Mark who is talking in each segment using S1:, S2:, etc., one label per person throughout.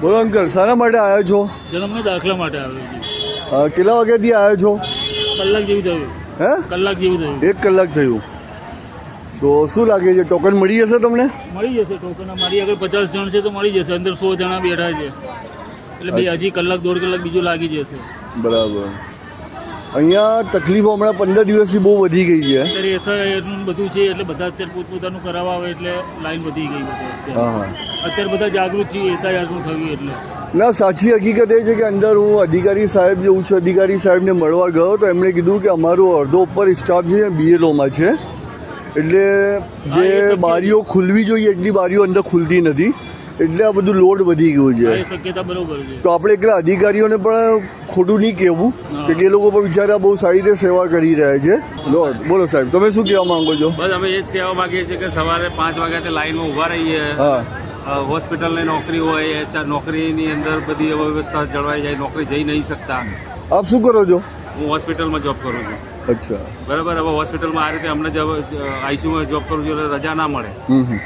S1: બોલો અંકલ, શાના માટે આવ્યા છો?
S2: જન્મના દાખલા માટે આવ્યો.
S1: કેટલા વાગ્યાથી આવ્યા છો?
S2: કલાક જેવું થયું.
S1: હે,
S2: કલાક જેવું થયું.
S1: 1 કલાક થયું. તો શું લાગે છે, ટોકન મળી જશે તમને?
S2: મળી જશે ટોકન. અમારી આગળ 50 જણ છે તો મળી જશે. અંદર 100 જણા બેઠા છે એટલે બે હજી કલાક 1.5 કલાક બીજું લાગી જશે.
S1: બરાબર. અહીંયા તકલીફો હમણાં 15 દિવસથી બહુ વધી ગઈ છે.
S2: અત્યારે એસઆઈઆરનું બધું છે એટલે બધા અત્યારે પોતપોતાનું કરાવવા આવે એટલે લાઈન વધી ગઈ બધું.
S1: હા,
S2: અત્યારે બધા જાગૃત છીએ એસઆઈઆરનું થયું એટલે.
S1: ના, સાચી હકીકત એ છે કે અંદર હું અધિકારી સાહેબ જે ઉચ્ચ અધિકારી સાહેબને મળવા ગયો તો એમણે કીધું કે અમારું અડધો ઉપર સ્ટાફ છે BLOમાં છે, એટલે જે બારીઓ ખુલવી જોઈએ એટલી બારીઓ અંદર ખુલતી નથી, એટલે આ બધું લોડ વધી ગયું છે.
S2: શક્યતા બરોબર છે.
S1: તો આપણે એકલા અધિકારીઓને પણ ખોટું નહીં કહેવું કે એ લોકો પણ બિચારા બહુ સારી રીતે સેવા કરી રહ્યા છે. બોલો સાહેબ, તમે શું કહેવા માંગો છો?
S3: બસ અમે એ જ કહેવા માંગીએ છીએ કે સવારે 5 વાગ્યાથી લાઈનમાં ઊભા રહીએ.
S1: હા,
S3: હોસ્પિટલની નોકરી હોય, નોકરીની અંદર બધી વ્યવસ્થા જળવાઈ જાય, નોકરી જઈ નહીં શકતા.
S1: આપ શું કરો છો?
S3: હું હોસ્પિટલમાં જોબ કરું છું.
S1: અચ્છા,
S3: બરાબર. હવે હોસ્પિટલમાં આ રીતે અમને આઈસીયુમાં જોબ કરું છું એટલે રજા ના મળે.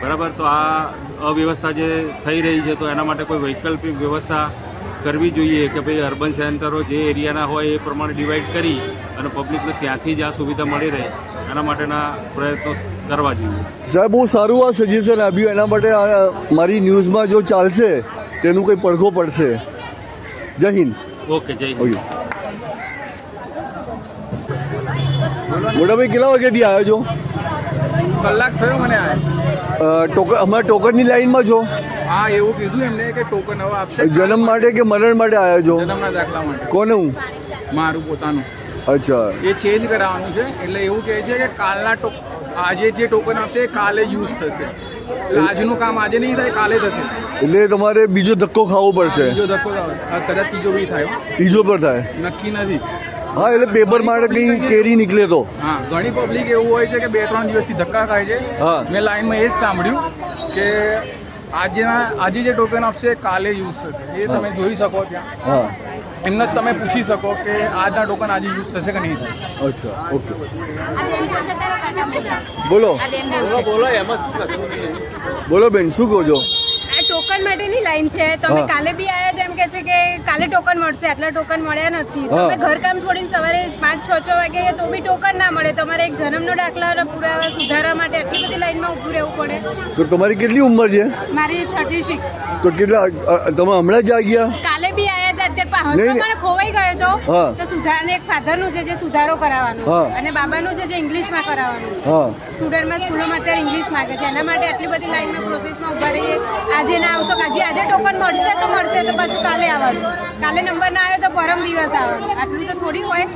S3: બરાબર. તો આ અવ્યવસ્થા જે થઈ રહી છે તો એના માટે કોઈ વૈકલ્પિક વ્યવસ્થા કરવી જોઈએ કે ભાઈ અર્બન સેન્ટરો જે એરિયાના હોય એ પ્રમાણે ડિવાઈડ કરી અને પબ્લિકને ત્યાંથી જ આ સુવિધા મળી રહે એના માટેના પ્રયત્નો કરવા જોઈએ.
S1: સાહેબ, બહુ સારું આ સજેશન આપ્યું. એના માટે મારી ન્યૂઝમાં જો ચાલશે તેનું કંઈ પડઘો પડશે. જય હિન્દ.
S3: ઓકે, જય હિન્દ.
S1: મોટાભાઈ, કેટલા વાગ્યાથી આવ્યો છો?
S4: કલાક થયો મને
S1: ટોકન અમારા ટોકનની લાઈનમાં છો?
S4: હા, એવું કીધું એમને કે ટોકન હવે આપશે.
S1: જન્મ માટે કે મરણ માટે આવ્યા છો?
S4: જન્મના દાખલા માટે.
S1: કોનું?
S4: મારું પોતાનું.
S1: અચ્છા,
S4: એ ચેન્જ કરાવવાનું છે એટલે એવું કહે છે કે કાલના આજે જે ટોકન આપશે એ કાલે યુઝ થશે. એટલે આજનું કામ આજે નહીં થાય, કાલે થશે.
S1: એટલે તમારે બીજો ધક્કો ખાવો પડશે.
S4: બીજો ધક્કો કદાચ ત્રીજો બી થાય.
S1: ત્રીજો પર થાય?
S4: નક્કી નથી.
S1: હા, એટલે પેપર માટે કંઈ કેરી નીકળે તો.
S4: હા, ઘણી પબ્લિક એવું હોય છે કે 2-3 દિવસથી ધક્કા ખાય છે.
S1: હા,
S4: મેં લાઈનમાં એ જ સાંભળ્યું કે આજે જે ટોકન આપશે કાલે યુઝ થશે. એ તમે જોઈ શકો ત્યાં.
S1: હા,
S4: એમને તમે પૂછી શકો કે આજના ટોકન આજે યુઝ થશે કે નહીં થાય.
S1: અચ્છા, ઓકે. બોલો બોલો બેન, શું કહો છો?
S5: આ ટોકન માટેની લાઈન છે. તમે કાલે બી આયા તેમ કે છે કે કાલે ટોકન મળશે, આટલા ટોકન મળ્યા નથી. તમે ઘરકામ છોડીને સવારે 5-6 વાગે તો બી ટોકન ના મળે. તમારે એક જન્મનો દાખલા પુરાવા સુધારવા માટે આટલી બધી લાઈનમાં ઊભું રહેવું પડે.
S1: તો તમારી કેટલી ઉંમર છે?
S5: મારી 36.
S1: તો કેટલા તમે હમણાં જ આ ગયા?
S5: કાલે બી આયા હતા. અત્યારે પણ ખોવાઈ ગયો તો સુધારને એક ફાધરનું છે જે સુધારો કરાવવાનું અને બાબાનું છે જે ઇંગ્લિશમાં કરાવવાનું છે. સ્ટુડન્ટમાં સ્કૂલોમાં અત્યારે ઇંગ્લિશ માંગે છે. એના માટે આટલી બધી લાઈનમાં પ્રોસેસમાં ઊભા રહીએ. આજે ના આવતો આજે ટોકન મળશે તો પાછું કાલે આવવાનું. કાલે નંબર ના આવ્યો તો પરમ દિવસ આવવાનું. આટલું તો થોડી હોય.